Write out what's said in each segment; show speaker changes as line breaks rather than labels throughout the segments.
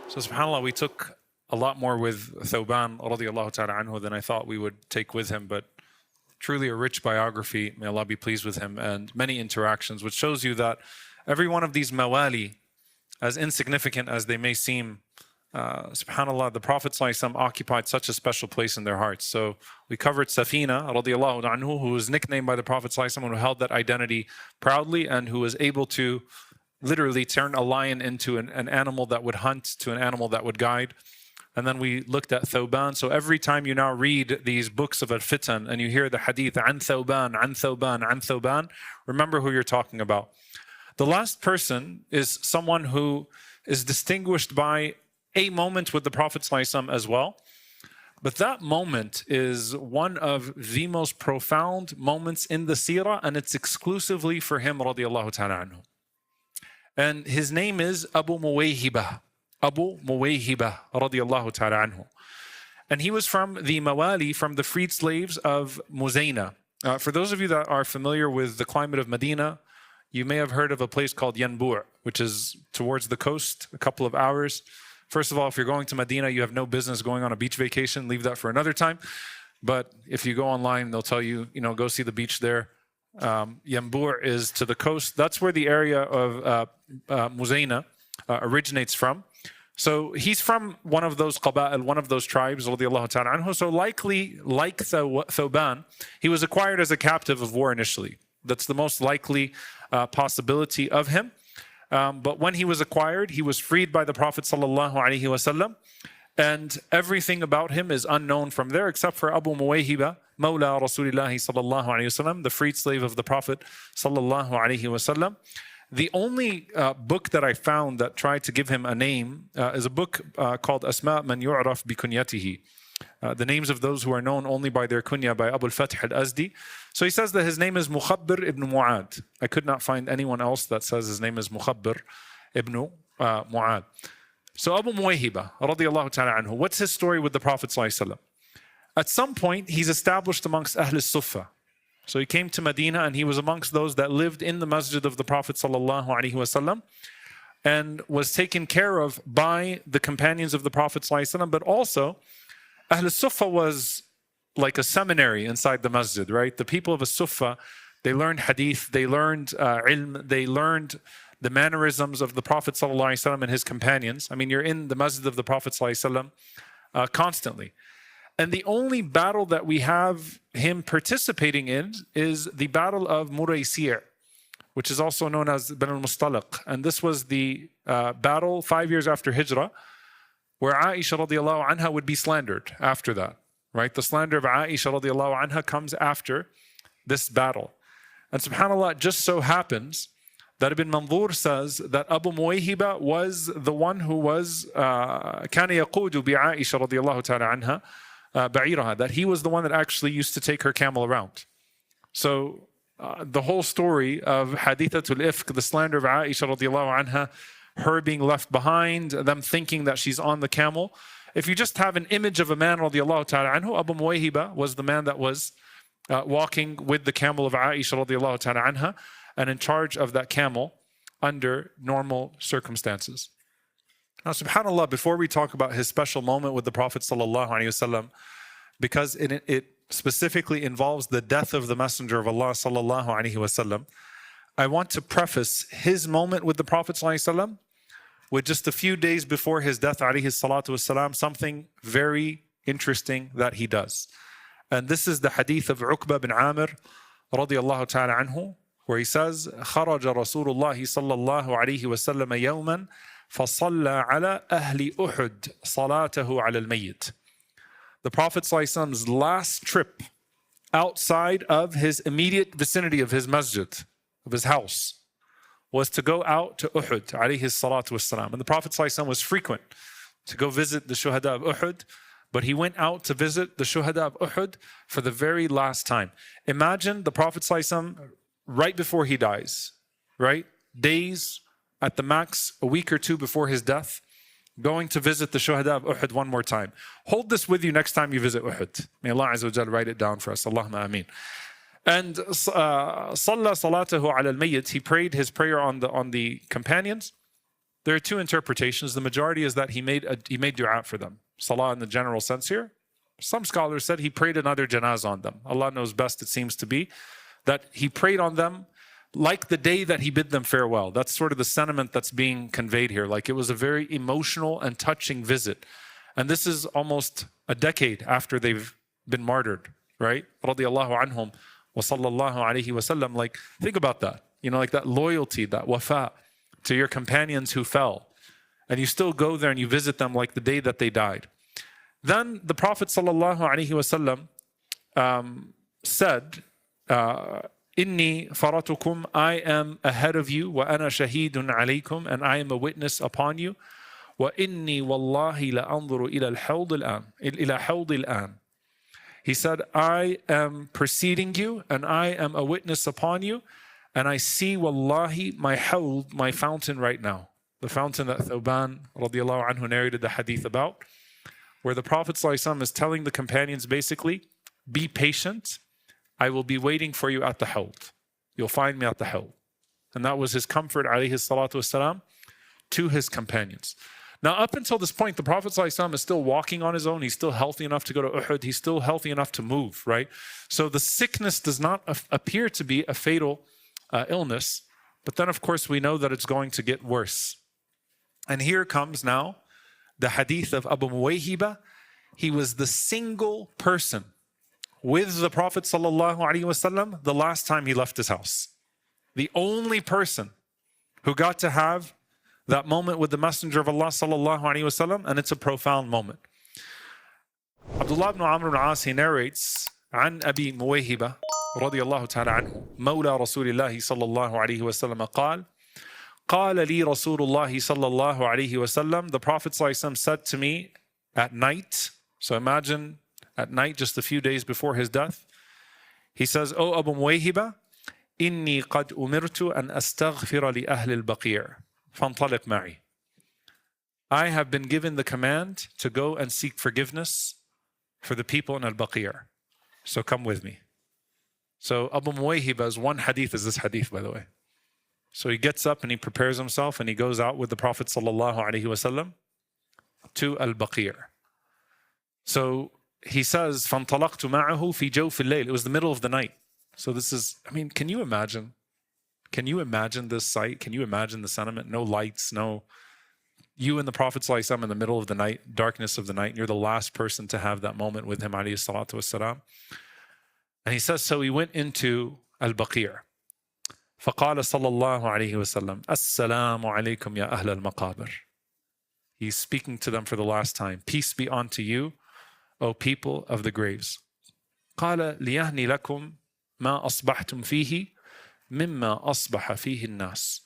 So subhanAllah, we took a lot more with Thawban radiallahu ta'ala anhu than I thought we would take with him, but truly a rich biography, may Allah be pleased with him, and many interactions, which shows you that every one of these mawali, as insignificant as they may seem, subhanAllah, the Prophet ﷺ occupied such a special place in their hearts. So we covered Safina radiallahu anhu, who was nicknamed by the Prophet ﷺ and who held that identity proudly and who was able to literally turn a lion into an animal that would hunt, to an animal that would guide. And then we looked at Thawban. So every time you now read these books of al-fitan and you hear the hadith, an Thawban, an Thawban, an Thawban, remember who you're talking about. The last person is someone who is distinguished by a moment with the Prophet ﷺ as well. But that moment is one of the most profound moments in the seerah, and it's exclusively for him radiallahu ta'ala anhu. And his name is Abu Muwayhiba. Abu Muwayhiba radiallahu ta'ala anhu. And he was from the Mawali, from the freed slaves of Muzayna. For those of you that are familiar with the climate of Medina, you may have heard of a place called Yanbu', which is towards the coast, a couple of hours. First of all, if you're going to Medina, you have no business going on a beach vacation. Leave that for another time. But if you go online, they'll tell you, go see the beach there. Yanbu' is to the coast. That's where the area of Muzayna originates from. So he's from one of those qaba'il, one of those tribes, radiallahu ta'ala anhu. So likely, like Thawban, he was acquired as a captive of war initially. That's the most likely possibility of him. But when he was acquired, he was freed by the Prophet sallallahu alaihi wasallam, and everything about him is unknown from there, except for Abu Muwayhiba, Mawla Rasulillahi sallallahu alaihi wasallam, the freed slave of the Prophet sallallahu alaihi wasallam. The only book that I found that tried to give him a name is a book called Asma' Man Yu'raf bi Kunyatihi. The names of those who are known only by their kunya, by Abu al-Fath al-Azdi. So he says that his name is Mukhabbir ibn Mu'ad. I could not find anyone else that says his name is Mukhabbir ibn Mu'ad. So Abu Muwayhiba, radiallahu ta'ala anhu, what's his story with the Prophet sallallahu alaihi wasallam? At some point, he's established amongst Ahl al-Suffah. So he came to Medina and he was amongst those that lived in the masjid of the Prophet sallallahu alaihi wasallam and was taken care of by the companions of the Prophet sallallahu alaihi wasallam, but also Ahl al-Suffah was like a seminary inside the masjid, right? The people of al-Suffah, they learned hadith, they learned ilm, they learned the mannerisms of the Prophet ﷺ and his companions. I mean, you're in the masjid of the Prophet ﷺ constantly. And the only battle that we have him participating in is the battle of Muraysir, which is also known as Bin al-Mustaliq. And this was the battle 5 years after Hijrah, where Aisha radiallahu anha would be slandered after that, right? The slander of Aisha radiallahu anha comes after this battle. And subhanAllah, it just so happens that Ibn Manzur says that Abu Muwayhiba was the one who was كان يقود بعائشة رضي الله تعالى عنها بعيرها, that he was the one that actually used to take her camel around. So the whole story of Hadithatul Ifk, the slander of Aisha radiallahu anha, her being left behind, them thinking that she's on the camel. If you just have an image of a man radiallahu ta'ala anhu, Abu Muwayhiba was the man that was walking with the camel of Aisha radiallahu ta'ala anha and in charge of that camel under normal circumstances. Now, subhanAllah, before we talk about his special moment with the Prophet sallallahu alaihi wasallam, because it specifically involves the death of the Messenger of Allah sallallahu alaihi wasallam, I want to preface his moment with the Prophet sallallahu alaihi wasallam with just a few days before his death, alayhi salatu wasalam, something very interesting that he does. And this is the hadith of Uqba bin Amir radiyallahu ta'ala anhu, where he says, خرج رسول الله صلى الله عليه وسلم يوما فصلى على أهل أحد صلاته على الميت. The Prophet ﷺ's last trip outside of his immediate vicinity of his masjid, of his house, was to go out to Uhud, alayhi salatu wassalam. And the Prophet ﷺ was frequent to go visit the shuhada of Uhud, but he went out to visit the shuhada of Uhud for the very last time. Imagine the Prophet ﷺ right before he dies, right? Days at the max, a week or two before his death, going to visit the shuhada of Uhud one more time. Hold this with you next time you visit Uhud. May Allah Azza wa Jal write it down for us. Allahumma ameen. And صلى صلاته على الميت, he prayed his prayer on the companions. There are two interpretations. The majority is that he made dua for them. Salah in the general sense here. Some scholars said he prayed another janazah on them. Allah knows best, it seems to be, that he prayed on them like the day that he bid them farewell. That's sort of the sentiment that's being conveyed here. Like it was a very emotional and touching visit. And this is almost a decade after they've been martyred, right? Radiallahu anhum wa sallallahu alayhi wa sallam. Like, think about that. You know, like that loyalty, that wafa to your companions who fell. And you still go there and you visit them like the day that they died. Then the Prophet sallallahu alayhi wa sallam said, Inni faratukum, I am ahead of you, wa ana shahidun alaykum, and I am a witness upon you. Wa inni wallahi la anzuru ila al-hawd al-an. He said, I am preceding you, and I am a witness upon you, and I see wallahi my hawd, my fountain right now. The fountain that Thawban radiallahu anhu narrated the hadith about, where the Prophet ﷺ is telling the companions basically, be patient. I will be waiting for you at the hawd. You'll find me at the hawd. And that was his comfort, alayhi salatu wasalam, to his companions. Now, up until this point, the Prophet ﷺ is still walking on his own. He's still healthy enough to go to Uhud. He's still healthy enough to move, right? So the sickness does not appear to be a fatal illness. But then, of course, we know that it's going to get worse. And here comes now the hadith of Abu Muwayhiba. He was the single person with the Prophet ﷺ the last time he left his house. The only person who got to have that moment with the Messenger of Allah ﷺ, and it's a profound moment. Abdullah ibn Amr ibn As, he narrates عن أبي مويهبة رضي الله تعالى عنه مولى رسول الله صلى الله عليه وسلم قال لي رسول الله صلى الله عليه وسلم, the Prophet ﷺ said to me at night, so imagine at night, just a few days before his death, he says, O Abu Muwayhiba, إني قد أمرت أن أستغفر لأهل البقيع فانطلق معي. I have been given the command to go and seek forgiveness for the people in al-Baqi'. So come with me. So Abu Muwayhiba's one hadith is this hadith, by the way. So he gets up and he prepares himself and he goes out with the Prophet sallallahu alaihi wasallam to al-Baqi'. So he says, فَانْطَلَقْتُ مَعَهُ فِي جَوْفِ اللَّيْلِ. It was the middle of the night. So this is, I mean, can you imagine? Can you imagine this sight? Can you imagine the sentiment? No lights, no... You and the Prophet ﷺ in the middle of the night, darkness of the night, and you're the last person to have that moment with him, alayhi salatu wassalam. And he says, so he went into al-Baqi'. فَقَالَ صَلَّى اللَّهُ عَلَيْهِ وَسَلَّمَ السَّلَامُ عَلَيْكُمْ يَا أَهْلَ الْمَقَابِرِ. He's speaking to them for the last time. Peace be unto you, O people of the graves. قَالَ لِيَهْنِ لَكُمْ مَا أَصْبَحْتُمْ فِيهِ مِمَّا أَصْبَحَ فِيهِ النَّاسِ.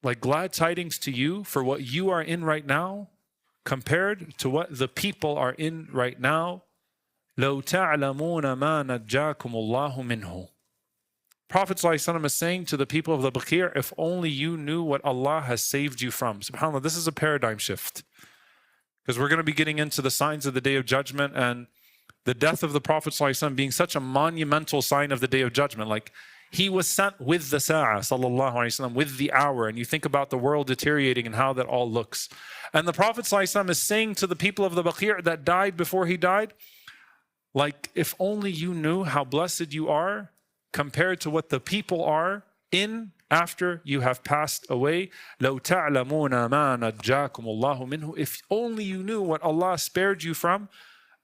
Like glad tidings to you for what you are in right now compared to what the people are in right now. لَوْ تَعْلَمُونَ مَا نَجَّاكُمُ اللَّهُ مِنْهُ. Prophet ﷺ is saying to the people of the Baqi', if only you knew what Allah has saved you from. SubhanAllah, this is a paradigm shift. Because we're going to be getting into the signs of the Day of Judgment and the death of the Prophet ﷺ being such a monumental sign of the Day of Judgment. Like, he was sent with the Sa'ah, sallallahu alayhi wa sallam, with the hour. And you think about the world deteriorating and how that all looks. And the Prophet ﷺ is saying to the people of the Baqi' that died before he died, like, if only you knew how blessed you are compared to what the people are in after you have passed away. لَوْ تَعْلَمُونَ مَا نَجَّاكُمُ اللَّهُ مِنْهُ. If only you knew what Allah spared you from.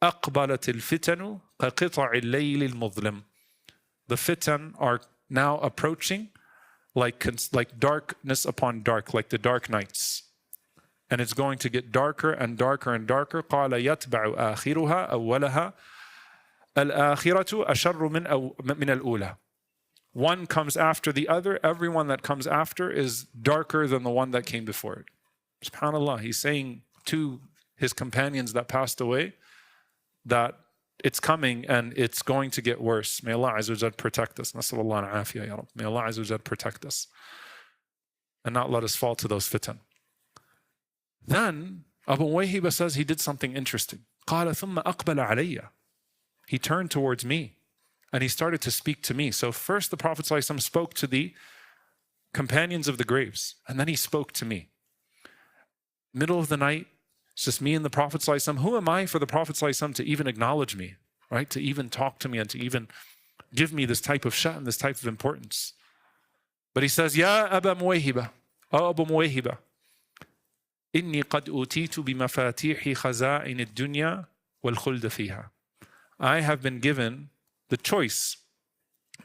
أَقْبَلَتِ الْفِتَنُ كَقِطَعِ اللَّيْلِ الْمُظْلِمِ. The fitan are now approaching like darkness upon dark, like the dark nights. And it's going to get darker and darker and darker. قَالَ يَتْبَعُ آخِرُهَا أَوَّلَهَا الْآخِرَةُ أَشَرُّ مِنَ الْأُولَى. One comes after the other. Everyone that comes after is darker than the one that came before it. SubhanAllah, he's saying to his companions that passed away that it's coming and it's going to get worse. May Allah Azza wa Jal protect us. Nasallallahu al-afiyah, ya Rabb. May Allah Azza wa Jal protect us and not let us fall to those fitan. Then Abu Muwayhiba says he did something interesting. قَالَ ثُمَّ أَقْبَلَ عَلَيَّ. He turned towards me and he started to speak to me. So first the Prophet ﷺ spoke to the companions of the graves and then he spoke to me. middle of the night, it's just me and the Prophet ﷺ. Who am I for the Prophet ﷺ to even acknowledge me, right? To even talk to me and to even give me this type of sha'n, this type of importance. But he says, Ya Abu Muwayhiba, O Abu Muwayhiba, إني قد أوتيت بمفاتيح خزائن الدنيا والخلد فيها. I have been given the choice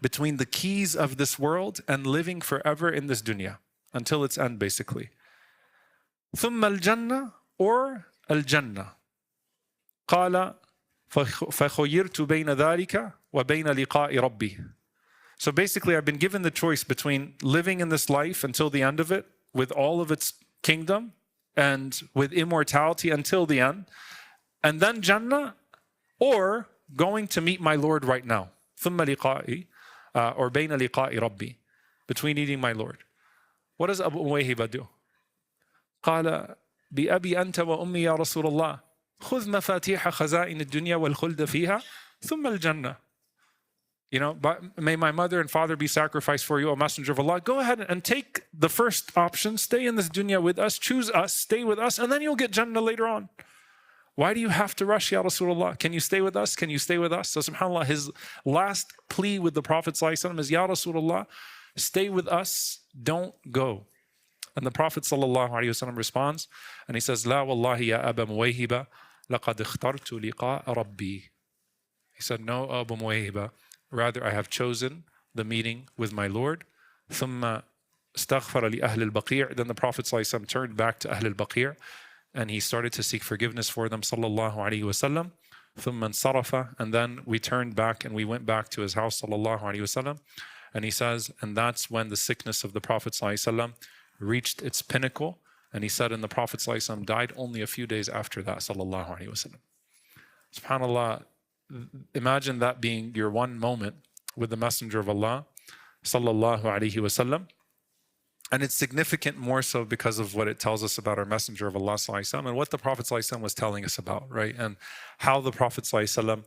between the keys of this world and living forever in this dunya, until its end basically. ثم الجنة or الجنة. قال فخيرت بين ذلك وبين لقاء ربي. So basically I've been given the choice between living in this life until the end of it with all of its kingdom and with immortality until the end, and then Jannah, or going to meet my Lord right now. ثم لقائي or بين لقاء ربي, between meeting my Lord. What does Abu Muwayhiba do? قال بأبي أنت وأمي يا رسول الله خذ مفاتيح خزائن الدنيا والخلد فيها ثم الجنة. You know, may my mother and father be sacrificed for you, O Messenger of Allah. Go ahead and take the first option. Stay in this dunya with us. Choose us. Stay with us. And then you'll get Jannah later on. Why do you have to rush, Ya Rasulullah? Can you stay with us? Can you stay with us? So subhanAllah, his last plea with the Prophet ﷺ is, Ya Rasulullah, stay with us. Don't go. And the Prophet ﷺ responds, and he says, La wallahi ya Abu Muwayhiba, laqad ikhtartu liqa'a rabbi. He said, no, Abu Muwayhiba, rather I have chosen the meeting with my Lord. ثم استغفر لأهل البقيع. Then the Prophet ﷺ turned back to Ahl al-Baqi' and he started to seek forgiveness for them, sallallahu alaihi wasallam. ثم انصرف, and then we turned back and we went back to his house, sallallahu alaihi wasallam. And he says, and that's when the sickness of the Prophet ﷺ reached its pinnacle. And he said, and the Prophet ﷺ died only a few days after that, sallallahu alaihi wasallam. SubhanAllah, imagine that being your one moment with the Messenger of Allah, sallallahu alaihi wasallam. And it's significant more so because of what it tells us about our Messenger of Allah sallallahu alaihi wasallam and what the Prophet sallallahu alaihi wasallam was telling us about, right? And how the Prophet sallallahu alaihi wasallam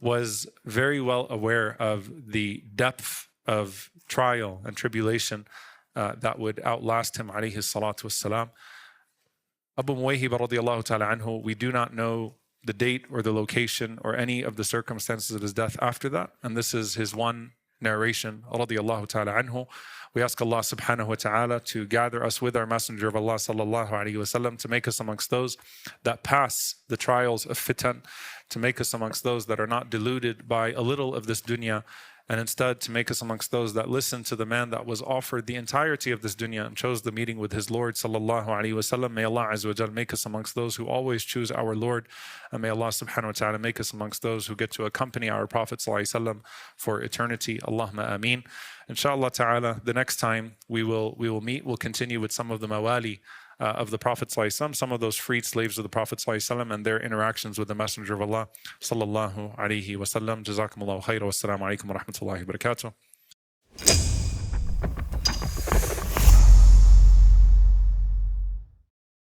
was very well aware of the depth of trial and tribulation that would outlast him, alayhi salatu wassalam. Abu Muwayhiba radiallahu ta'ala anhu, we do not know the date or the location or any of the circumstances of his death after that. And this is his one narration, radiallahu ta'ala anhu. We ask Allah subhanahu wa ta'ala to gather us with our Messenger of Allah sallallahu alayhi wa sallam, to make us amongst those that pass the trials of fitan, to make us amongst those that are not deluded by a little of this dunya, and instead to make us amongst those that listen to the man that was offered the entirety of this dunya and chose the meeting with his Lord sallallahu alaihi wasallam. May Allah azza wa jal make us amongst those who always choose our Lord, and may Allah subhanahu wa ta'ala make us amongst those who get to accompany our Prophet sallallahu alaihi wasallam for eternity. Allahumma ameen. Inshallah ta'ala, the next time we will meet, we'll continue with some of the mawali of the Prophet ﷺ, some of those freed slaves of the Prophet ﷺ and their interactions with the Messenger of Allah sallallahu alaihi wasallam. Jazakumullahu khairan. Wassalamu alaikum wa rahmatullahi wa barakatuh.